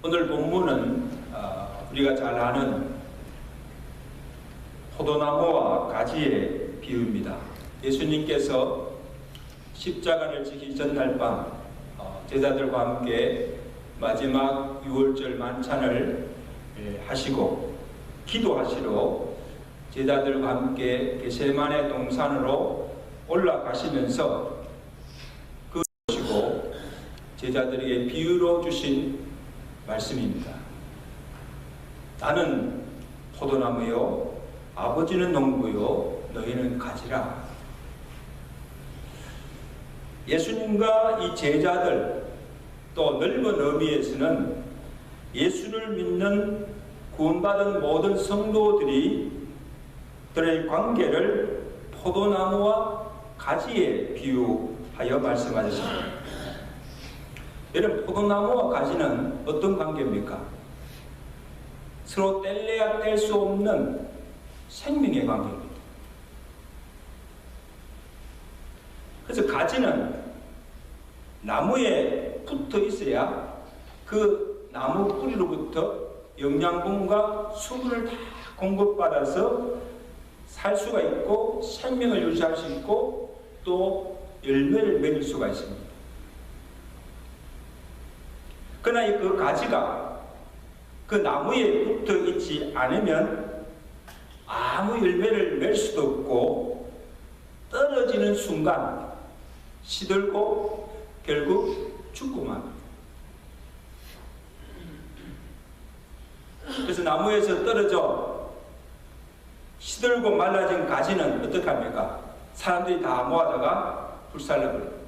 오늘 본문은 우리가 잘 아는 포도나무와 가지의 비유입니다. 예수님께서 십자가를 지기 전날 밤 제자들과 함께 마지막 유월절 만찬을 하시고 기도하시러 제자들과 함께 겟세마네 동산으로 올라가시면서 그 보시고 제자들에게 비유로 주신 말씀입니다. 나는 포도나무요 아버지는 농부요 너희는 가지라. 예수님과 이 제자들 또 넓은 의미에서는 예수를 믿는 구원받은 모든 성도들이 들의 관계를 포도나무와 가지에 비유하여 말씀하셨습니다. 여러분, 포도나무와 가지는 어떤 관계입니까? 서로 뗄래야 뗄 수 없는 생명의 관계입니다. 그래서 가지는 나무에 붙어 있어야 그 나무 뿌리로부터 영양분과 수분을 다 공급받아서 살 수가 있고 생명을 유지할 수 있고 또 열매를 맺을 수가 있습니다. 그러나 그 가지가 그 나무에 붙어 있지 않으면 아무 열매를 맺을 수도 없고 떨어지는 순간 시들고 결국 죽고만 합니다. 그래서 나무에서 떨어져 시들고 말라진 가지는 어떻게 합니까? 사람들이 다 모아다가 불살라버립니다.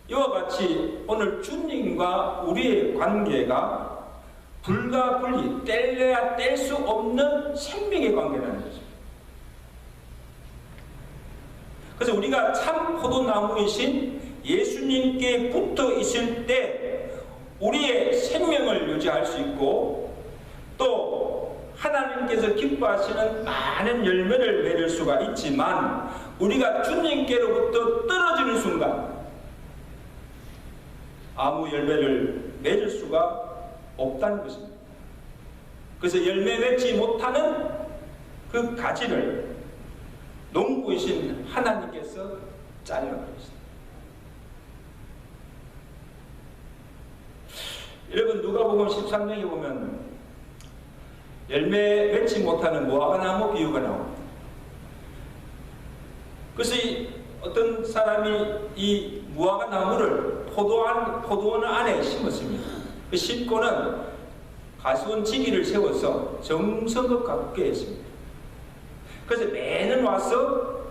이와 같이 오늘 주님과 우리의 관계가 불가 분리, 뗄래야 뗄 수 없는 생명의 관계라는 거죠. 그래서 우리가 참 포도나무이신 예수님께 붙어 있을 때 우리의 생명을 유지할 수 있고 또 하나님께서 기뻐하시는 많은 열매를 맺을 수가 있지만 우리가 주님께로부터 떨어지는 순간 아무 열매를 맺을 수가 없다는 것입니다. 그래서 열매 맺지 못하는 그 가지를 농부이신 하나님께서 잘라버리셨습니다. 여러분, 누가복음 13장에 보면 열매 맺지 못하는 무화과나무 비유가 나옵니다. 그래서 어떤 사람이 이 무화과나무를 포도원 안에 심었습니다. 그 심고는 가수원지기를 세워서 정성껏 가꾸게 했습니다. 그래서 매년 와서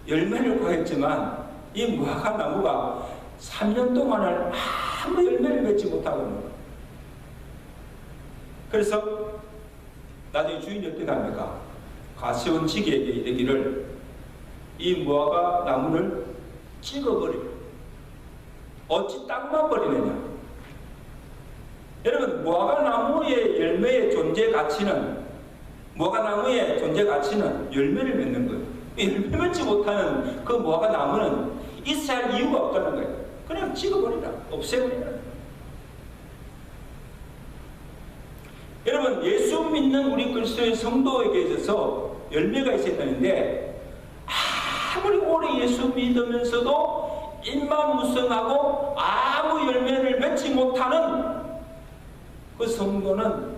열매를 구했지만 이 무화과나무가 3년 동안을 아무 열매를 맺지 못하고 있는 거예요. 그래서 나중에 주인이 어떻게 합니까? 가수원지기에게 이르기를 이 무화과나무를 찍어버리고 어찌 땅만 버리느냐. 여러분, 무화과나무의 열매의 존재 가치는 무화과나무의 존재 가치는 열매를 맺는 거예요. 열매 맺지 못하는 그 무화과나무는 있어야 할 이유가 없다는 거예요. 그냥 찍어버리라, 없애버리라. 여러분, 예수 믿는 우리 그리스도의 성도에게 있어서 열매가 있어야 되는데 아무리 오래 예수 믿으면서도 입만 무성하고 아무 열매를 맺지 못하는 그 성도는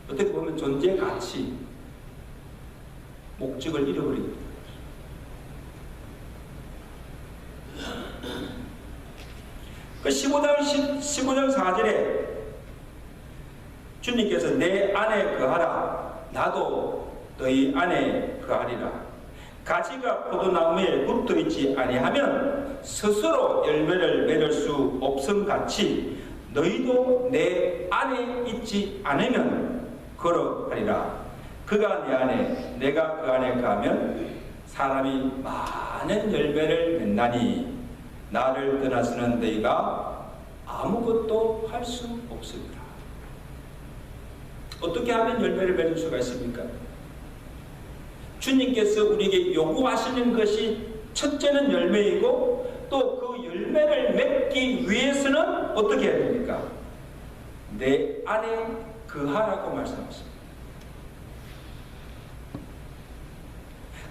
어떻게 보면 존재 가치, 목적을 잃어버립니다. 그 15장 4절에 주님께서 내 안에 거하라 나도 너희 안에 거하리라. 가지가 포도나무에 붙어있지 아니하면 스스로 열매를 맺을 수 없음같이 너희도 내 안에 있지 않으면 걸어가리라. 그가 내 안에 내가 그 안에 가면 사람이 많은 열매를 맺나니 나를 떠나서는 너희가 아무것도 할 수 없습니다. 어떻게 하면 열매를 맺을 수가 있습니까? 주님께서 우리에게 요구하시는 것이 첫째는 열매이고 또 그 열매를 맺기 맺기 위해서는 어떻게 해야 됩니까? 내 안에 거하라고 말씀하십니다.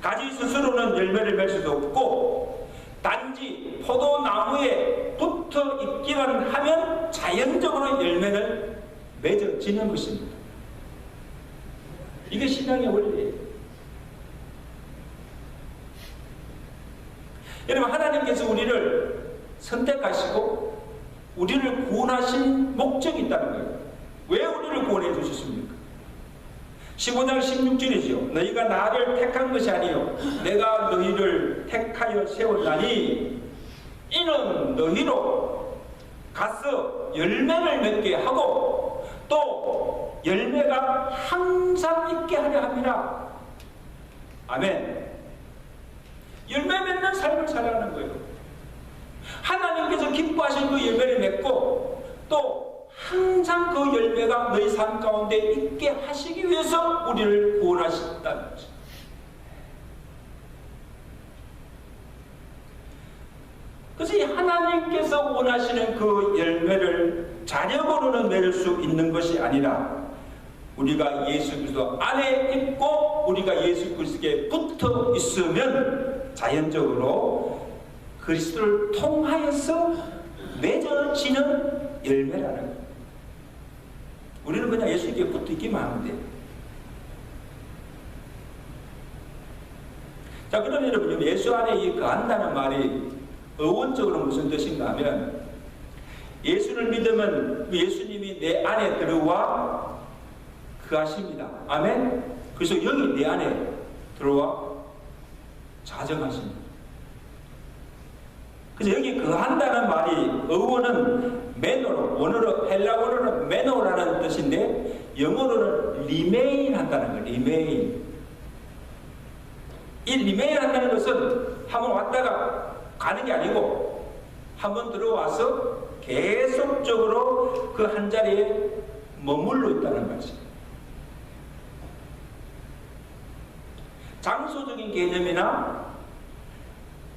가지 스스로는 열매를 맺을 수 없고 단지 포도나무에 붙어 있기만 하면 자연적으로 열매를 맺어지는 것입니다. 이게 신앙의 원리예요. 여러분, 하나님께서 우리를 선택하시고 우리를 구원하신 목적이 있다는 거예요. 왜 우리를 구원해 주셨습니까? 15장 16절이죠. 너희가 나를 택한 것이 아니요 내가 너희를 택하여 세웠나니 이는 너희로 가서 열매를 맺게 하고 또 열매가 항상 있게 하려 함이라. 아멘. 열매 맺는 삶을 살아가는 거예요. 하나님께서 기뻐하신 그 열매를 맺고 또 항상 그 열매가 너희 삶 가운데 있게 하시기 위해서 우리를 구원하셨다는 것입니다. 그래서 이 하나님께서 원하시는 그 열매를 자력으로는 낼 수 있는 것이 아니라 우리가 예수 그리스도 안에 있고 우리가 예수 그리스도에 붙어 있으면 자연적으로 그리스도를 통하여서 맺어지는 열매라는 거예요. 우리는 그냥 예수님께 붙어 있기만 하면 돼요. 자, 그럼 여러분, 예수 안에 이 거한다는 말이 어원적으로 무슨 뜻인가 하면 예수를 믿으면 예수님이 내 안에 들어와 거하십니다. 아멘? 그래서 여기 내 안에 들어와 자정하십니다. 그래서 여기 거한다는 말이 어원은 매너로, 원어로 헬라어로는 매너라는 뜻인데 영어로는 remain 한다는 거예요. remain. 이 remain 한다는 것은 한번 왔다가 가는 게 아니고 한번 들어와서 계속적으로 그 한 자리에 머물러 있다는 말이죠. 장소적인 개념이나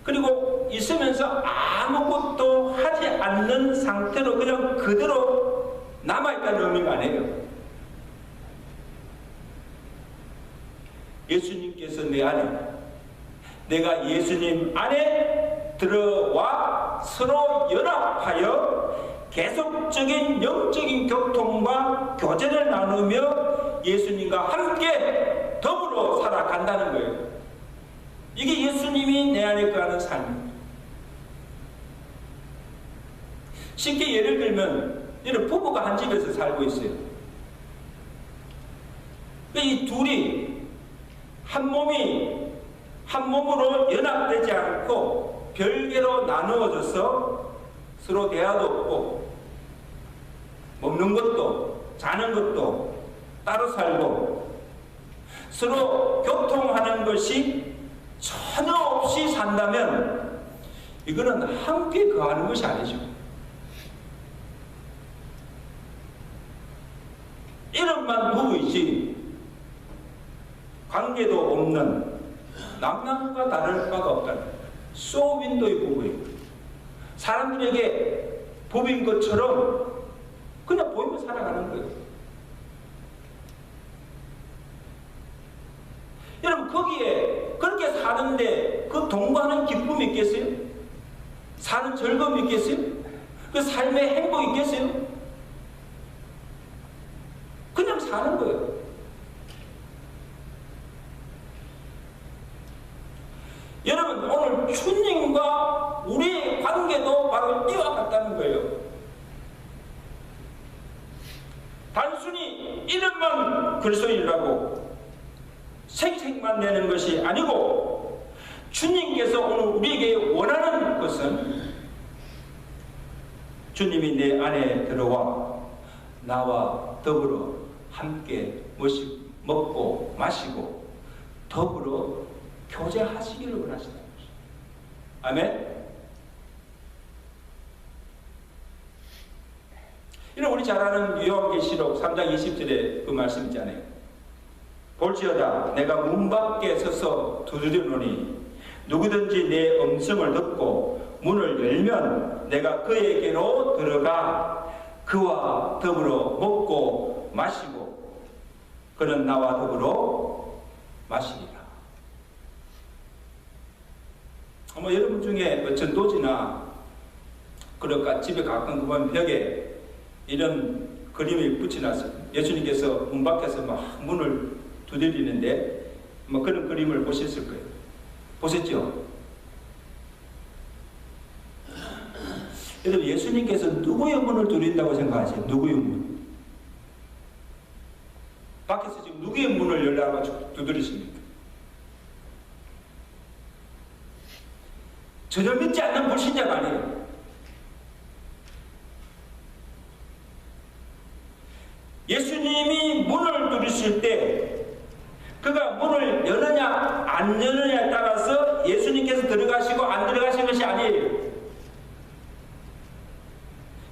그리고 있으면서 아무것도 하지 않는 상태로 그냥 그대로 남아있다는 의미가 아니에요. 예수님께서 내 안에, 내가 예수님 안에 들어와 서로 연합하여 계속적인 영적인 교통과 교제를 나누며 예수님과 함께 더불어 살아간다는 거예요. 이게 예수님이 내 안에 거하는 삶입니다. 쉽게 예를 들면 이런 부부가 한 집에서 살고 있어요. 이 둘이 한 몸으로 연합되지 않고 별개로 나누어져서 서로 대화도 없고 먹는 것도 자는 것도 따로 살고 서로 교통하는 것이 전혀 없이 산다면 이거는 함께 거하는 것이 아니죠. 이름만 부부이지 관계도 없는 남남과 다를 바가 없다는 쇼윈도의 부부예요. 사람들에게 법인 것처럼 그냥 보이면 살아가는 거예요. 여러분, 거기에 그렇게 사는데 그 동거하는 기쁨이 있겠어요? 사는 즐거움이 있겠어요? 그 삶의 행복이 있겠어요? 그냥 사는 거예요. 여러분, 오늘 주님과 우리의 관계도 바로 이와 같다는 거예요. 단순히 이름만 그리스도인이라고 생색만 내는 것이 아니고 주님께서 오늘 우리에게 원하는 것은 주님이 내 안에 들어와 나와 더불어 함께 먹고 마시고 더불어 교제하시기를 원하시는 것입니다. 아멘. 이런 우리 잘 아는 요한계시록 3장 20절에 그 말씀 있잖아요. 볼지어다 내가 문 밖에 서서 두드리노니 누구든지 내 음성을 듣고 문을 열면 내가 그에게로 들어가 그와 더불어 먹고 마시고 그는 나와 더불어 마시리라. 아마 여러분 중에 전도지나 그럴까 집에 가끔 보면 벽에 이런 그림이 붙여놨어요. 예수님께서 문 밖에서 막 문을 두드리는데 뭐 그런 그림을 보셨을 거예요. 보셨죠? 여러분, 예수님께서 누구의 문을 두드린다고 생각하세요? 누구의 문? 밖에서 지금 누구의 문을 열라고 두드리십니까? 전혀 믿지 않는 불신자가 아니에요. 예수님이 문을 두드리실 때 그가 문을 여느냐 안 여느냐에 따라서 예수님께서 들어가시고 안 들어가시는 것이 아니에요.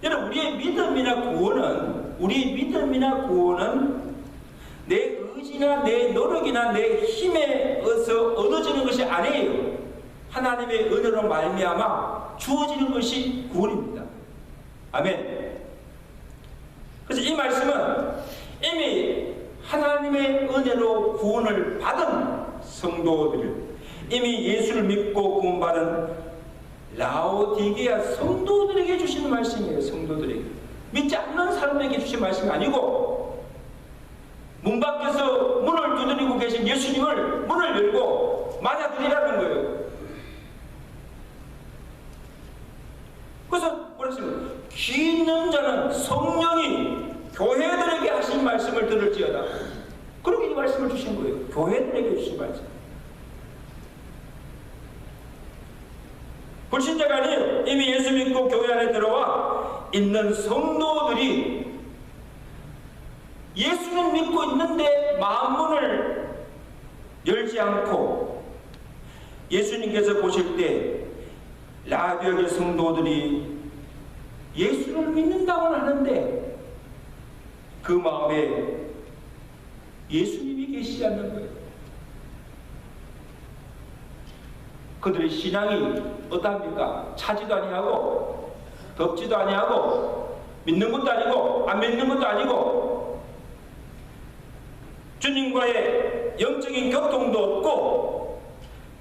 여러분, 우리의 믿음이나 구원은 내 의지나 내 노력이나 내 힘에 의해서 얻어지는 것이 아니에요. 하나님의 은혜로 말미암아 주어지는 것이 구원입니다. 아멘. 그래서 이 말씀은 이미 하나님의 은혜로 구원을 받은 성도들, 이미 예수를 믿고 구원받은 라오디게아 성도들에게 주시는 말씀이에요. 성도들에게. 믿지 않는 사람에게 주신 말씀이 아니고 문 밖에서 문을 두드리고 계신 예수님을 문을 열고 맞아들이라는 거예요. 그래서 뭐라 했습니까? 귀 있는 자는 성령이 교회들에게 하신 말씀을 들을지어다. 그렇게 이 말씀을 주신 거예요. 교회들에게 주신 말씀. 불신자가 아니에요. 이미 예수 믿고 교회 안에 들어와 있는 성도들이 예수는 믿고 있는데 마음문을 열지 않고 예수님께서 보실 때 라디오의 성도들이 예수를 믿는다고는 하는데 그 마음에 예수님이 계시지 않는 거예요. 그들의 신앙이 어떠합니까? 차지도 아니하고 덥지도 아니하고 믿는 것도 아니고 안 믿는 것도 아니고 주님과의 영적인 교통도 없고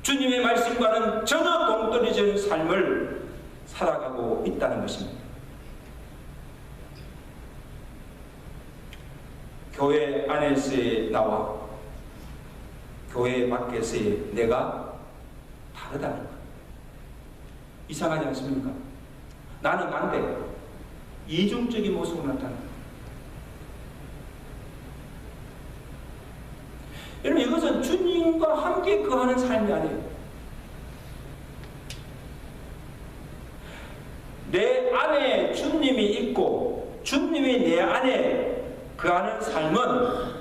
주님의 말씀과는 전혀 동떨어진 삶을 살아가고 있다는 것입니다. 교회 안에서의 나와 교회 밖에서의 내가 다르다는 것. 이상하지 않습니까? 나는 난데 이중적인 모습으로 나타난다. 여러분, 이것은 주님과 함께 거하는 삶이 아니에요. 내 안에 주님이 있고 주님이 내 안에 거하는 삶은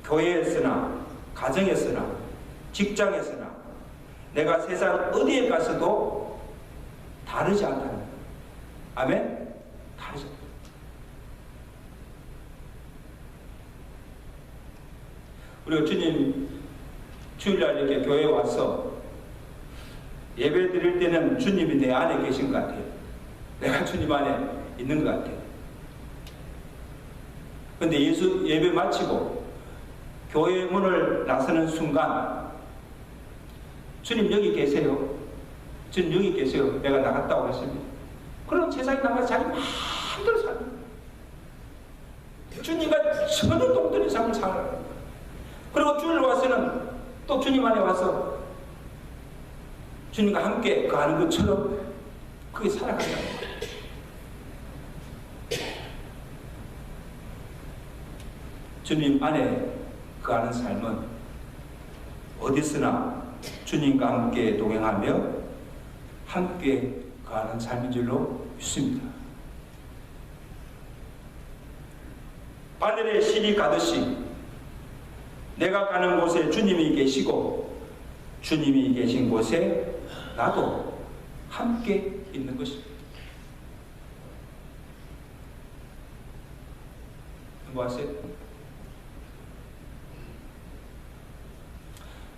교회에서나 가정에서나 직장에서나 내가 세상 어디에 가서도 다르지 않다는 거예요. 아멘? 다르지 않다. 우리가 주님 주일날 이렇게 교회에 와서 예배 드릴 때는 주님이 내 안에 계신 것 같아요. 내가 주님 안에 있는 것 같아요. 그런데 예배 마치고 교회 문을 나서는 순간 주님 여기 계세요. 주님 여기 계세요. 내가 나갔다고 했습니다. 그럼 세상에 나가서 자기 마음대로 사는 거예요. 주님과 전혀 동떨어진 삶을 사는 거예요. 그리고 주일 와서는 또 주님 안에 와서 주님과 함께 가는 것처럼 그게 살아간다. 주님 안에 거하는 삶은 어디서나 주님과 함께 동행하며 함께 거하는 삶인 줄로 믿습니다. 바늘에 실이 가듯이 내가 가는 곳에 주님이 계시고 주님이 계신 곳에 나도 함께 있는 것입니다. 뭐 하세요?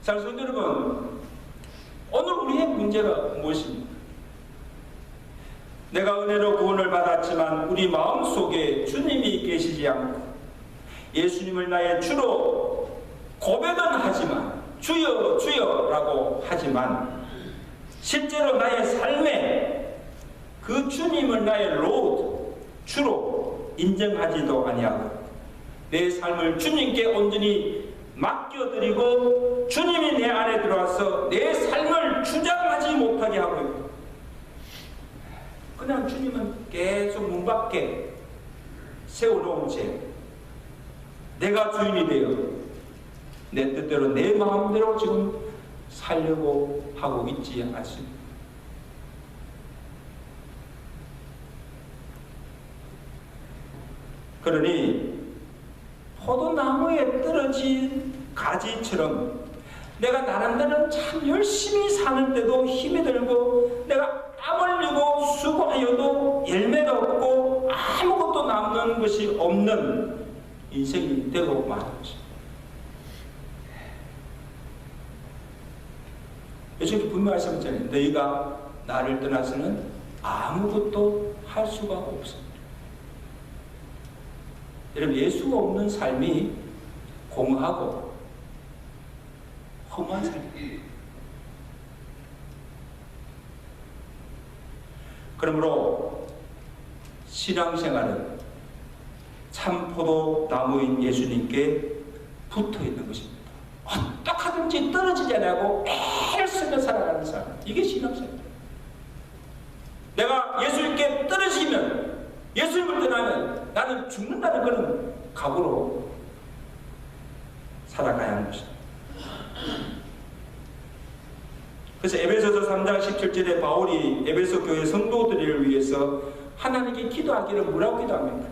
사랑하는 성도 여러분, 오늘 우리의 문제가 무엇입니까? 내가 은혜로 구원을 받았지만 우리 마음속에 주님이 계시지 않고 예수님을 나의 주로 고백은 하지만 주여 주여라고 하지만 실제로 나의 삶에 그 주님을 나의 로드 주로 인정하지도 아니하고 내 삶을 주님께 온전히 맡겨드리고 주님이 내 안에 들어와서 내 삶을 주장하지 못하게 하고 있고 그냥 주님은 계속 문 밖에 세워놓은 채 내가 주인이 되어 내 뜻대로 내 마음대로 지금 살려고 하고 있지 않습니다. 그러니 포도나무에 떨어진 가지처럼 내가 나름대로 참 열심히 사는데도 힘이 들고 내가 땀 흘리고 수고하여도 열매가 없고 아무것도 남는 것이 없는 인생이 되고 마는 것입니다. 예수님이 분명히 말씀하셨잖아요. 너희가 나를 떠나서는 아무것도 할 수가 없습니다. 여러분, 예수가 없는 삶이 공허하고 험한 삶입니다. 그러므로 신앙생활은 참 포도나무인 예수님께 붙어있는 것입니다. 어떻게 하든지 떨어지지 않고 애를 쓰며 살아가는 사람, 이게 신앙생활입니다. 내가 예수님께 떨어지면 예수님을 떠나면 나는 죽는다는 그런 각오로 살아가야 하는 것입니다. 그래서 에베소서 3장 17절에 바울이 에베소 교회 성도들을 위해서 하나님께 기도하기를 뭐라고 기도합니까?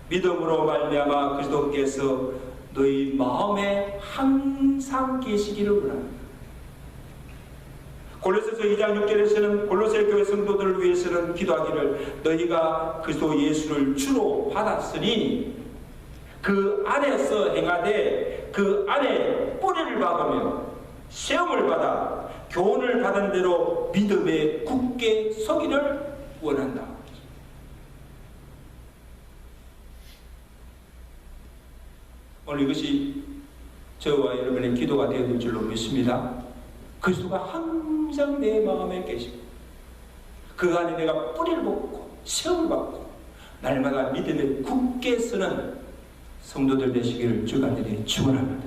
믿음으로 말미암아 그리스도께서 너희 마음에 항상 계시기를 원합니다. 골로새서 2장 6절에서는 골로새 교회 성도들을 위해서는 기도하기를 너희가 그리스도 예수를 주로 받았으니 그 안에서 행하되 그 안에 뿌리를 박으며 시험을 받아 교훈을 받은 대로 믿음에 굳게 서기를 원한다. 오늘 이것이 저와 여러분의 기도가 되어야 될 줄로 믿습니다. 그리스도가 항상 내 마음에 계시고 그 안에 내가 뿌리를 뽑고 시험을 받고 날마다 믿음에 굳게 서는 성도들 되시기를 주간절히 축원합니다.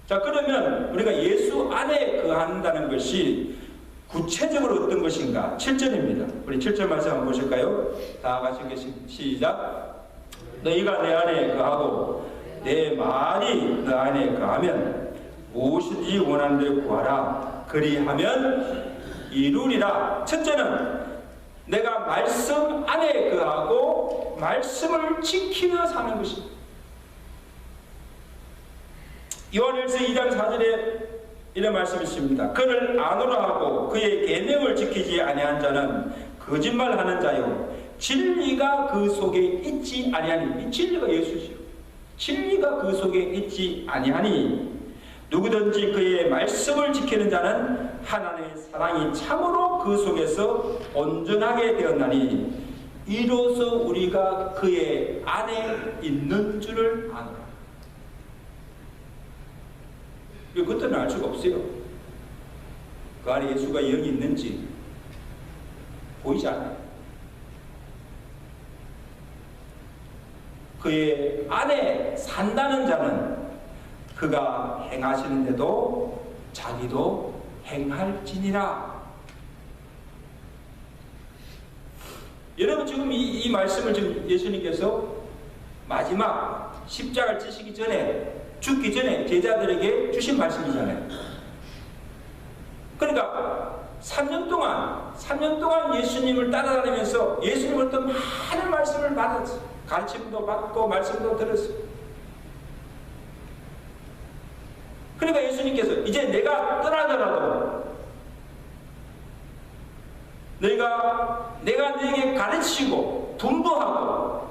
자, 그러면 우리가 예수 안에 거한다는 것이 구체적으로 어떤 것인가? 7절입니다. 우리 7절 말씀 한번 보실까요? 다 같이 시작. 너희가 내 안에 거하고 내 말이 너 안에 거하면 무엇이든지 원하는 대로 구하라. 그리하면 이루리라. 첫째는 내가 말씀 안에 거하고 말씀을 지키며 사는 것입니다. 요한일서 2장 4절에 이런 말씀이 있습니다. 그를 안으로 하고 그의 계명을 지키지 아니한 자는 거짓말하는 자요 진리가 그 속에 있지 아니하니. 이 진리가 예수지요. 진리가 그 속에 있지 아니하니 누구든지 그의 말씀을 지키는 자는 하나님의 사랑이 참으로 그 속에서 온전하게 되었나니 이로써 우리가 그의 안에 있는 줄을 아노라. 그것들은 알 수가 없어요. 그 안에 예수가 영이 있는지 보이지 않아요. 그의 안에 산다는 자는 그가 행하시는데도 자기도 행할지니라. 여러분, 지금 이 말씀을 지금 예수님께서 마지막 십자가를 지시기 전에, 죽기 전에 제자들에게 주신 말씀이잖아요. 그러니까 3년 동안 예수님을 따라다니면서 예수님으로부터 많은 말씀을 받았어요. 가르침도 받고 말씀도 들었어요. 그러니까 예수님께서 이제 내가 떠나더라도 내가 너에게 가르치고 분부하고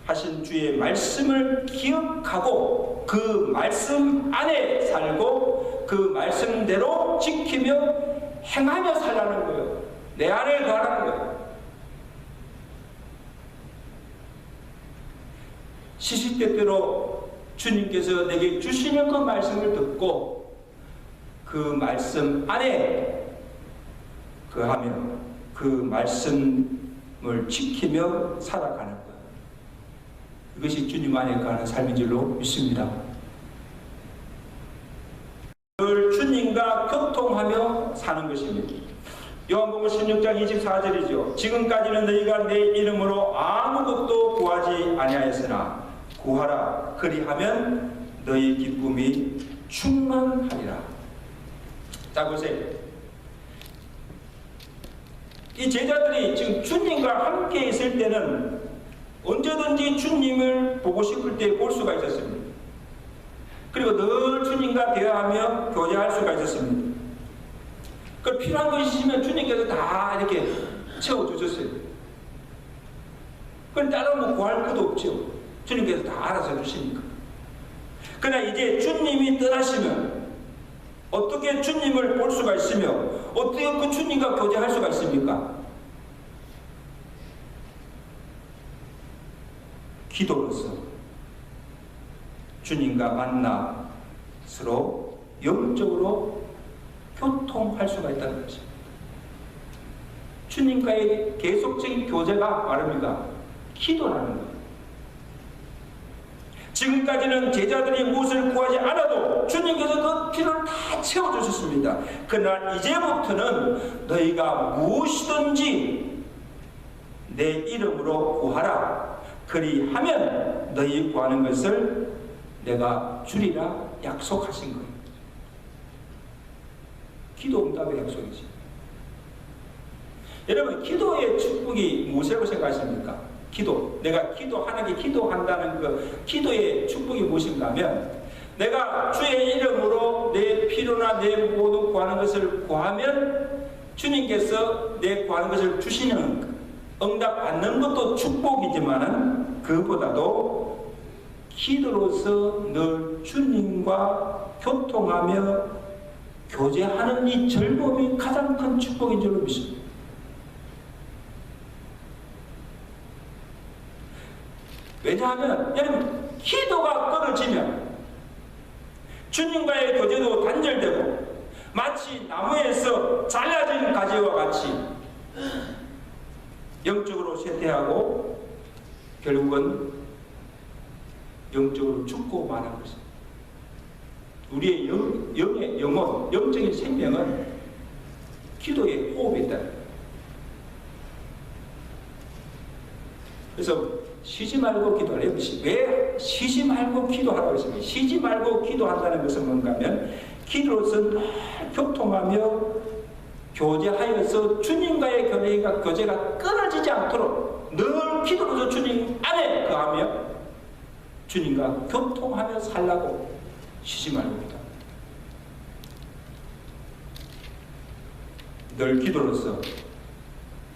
하신 주의 말씀을 기억하고 그 말씀 안에 살고 그 말씀대로 지키며 행하며 살라는 거예요. 내 안에 거하라는 거예요. 시시때때로 주님께서 내게 주시는 그 말씀을 듣고 그 말씀 안에 거하며 그 말씀을 지키며 살아가는 것, 이것이 주님 안에 거하는 삶인 줄로 믿습니다. 늘 주님과 교통하며 사는 것입니다. 요한복음 16장 24절이죠. 지금까지는 너희가 내 이름으로 아무것도 구하지 아니하였으나 구하라, 그리하면 너희 기쁨이 충만하리라. 자, 보세요. 이 제자들이 지금 주님과 함께 있을 때는 언제든지 주님을 보고 싶을 때 볼 수가 있었습니다. 그리고 늘 주님과 대화하며 교제할 수가 있었습니다. 그 필요한 것이 있으면 주님께서 다 이렇게 채워주셨어요. 그건 따로 뭐 구할 것도 없죠. 주님께서 다 알아서 주시니까. 그러나 이제 주님이 떠나시면 어떻게 주님을 볼 수가 있으며 어떻게 그 주님과 교제할 수가 있습니까? 기도로서 주님과 만나 서로 영적으로 교통할 수가 있다는 것입니다. 주님과의 계속적인 교제가 말합니다. 기도라는 거예요. 지금까지는 제자들이 무엇을 구하지 않아도 주님께서 그 필요를 다 채워주셨습니다. 그러나 이제부터는 너희가 무엇이든지 내 이름으로 구하라. 그리하면 너희 구하는 것을 내가 주리라 약속하신 거예요. 기도 응답의 약속이지. 여러분, 기도의 축복이 무엇이라고 생각하십니까? 기도. 내가 하나님께 기도한다는 그 기도의 축복이 무엇인가 하면, 내가 주의 이름으로 내 필요나 내 모든 구하는 것을 구하면 주님께서 내 구하는 것을 주시는, 응답 받는 것도 축복이지만은 그보다도 기도로서 늘 주님과 교통하며 교제하는 이 즐거움이 가장 큰 축복인 줄로 믿습니다. 왜냐하면 여러분, 기도가 끊어지면 주님과의 교제도 단절되고 마치 나무에서 잘라진 가지와 같이 영적으로 쇠퇴하고 결국은 영적으로 죽고 마는 것입니다. 우리의 영의 영혼, 영적인 생명은 기도의 호흡이 있다. 그래서 쉬지 말고 기도하래요. 왜 쉬지 말고 기도하라고 했습니까? 쉬지 말고 기도한다는 것은 뭔가 하면 기도로서 늘 교통하며 교제하여서 주님과의 교제가 끊어지지 않도록 늘 기도로서 주님 안에 거하며 주님과 교통하며 살라고 쉬지 말고 기도합니다. 늘 기도로서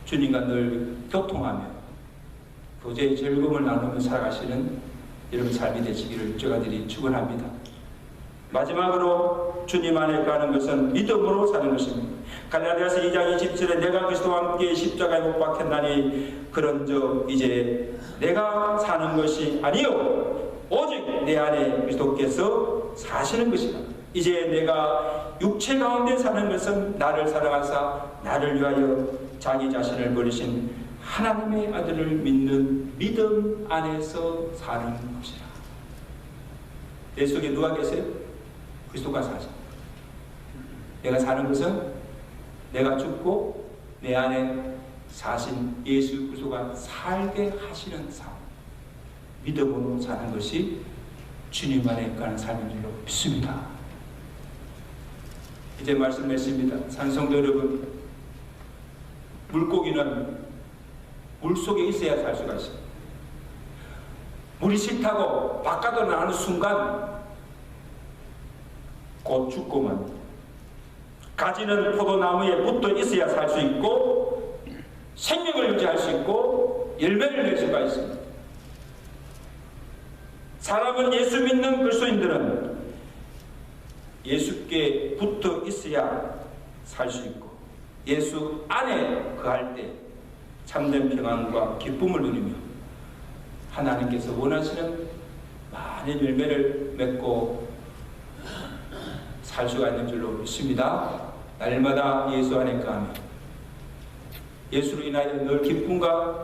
주님과 늘 교통하며 교제의 즐거움을 나누며 살아가시는 여러분 삶이 되시기를 주가들이 축원합니다. 마지막으로 주님 안에 가는 것은 믿음으로 사는 것입니다. 갈라디아서 2장 27절에 내가 그리스도와 함께 십자가에 못 박혔나니 그런즉 이제 내가 사는 것이 아니요 오직 내 안에 그리스도께서 사시는 것이다. 이제 내가 육체 가운데 사는 것은 나를 사랑하사 나를 위하여 자기 자신을 버리신 하나님의 아들을 믿는 믿음 안에서 사는 것이라. 내 속에 누가 계세요? 그리스도가 사십니다. 내가 사는 것은 내가 죽고 내 안에 사신 예수 그리스도가 살게 하시는 삶, 믿음으로 사는 것이 주님 안에 가는 삶인 줄로 믿습니다. 이제 말씀 맺습니다. 산성도 여러분, 물고기는 물속에 있어야 살 수가 있습니다. 물이 싫다고 바깥으로 나가는 순간 곧 죽고만, 가지는 포도나무에 붙어 있어야 살 수 있고 생명을 유지할 수 있고 열매를 낼 수가 있습니다. 사람은 예수 믿는 그리스도인들은 예수께 예수께 붙어 있어야 살 수 있고 예수 안에 거할 때 참된 평안과 기쁨을 누리며 하나님께서 원하시는 많은 열매를 맺고 살 수가 있는 줄로 믿습니다. 날마다 예수 안에 거하며 예수로 인하여 늘 기쁨과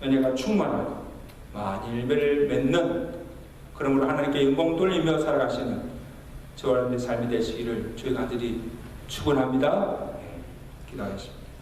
은혜가 충만하고 많은 열매를 맺는, 그러므로 하나님께 영광 돌리며 살아가시는 저와 여러분의 삶이 되시기를 주의 간절히 축원합니다. 기도하겠습니다.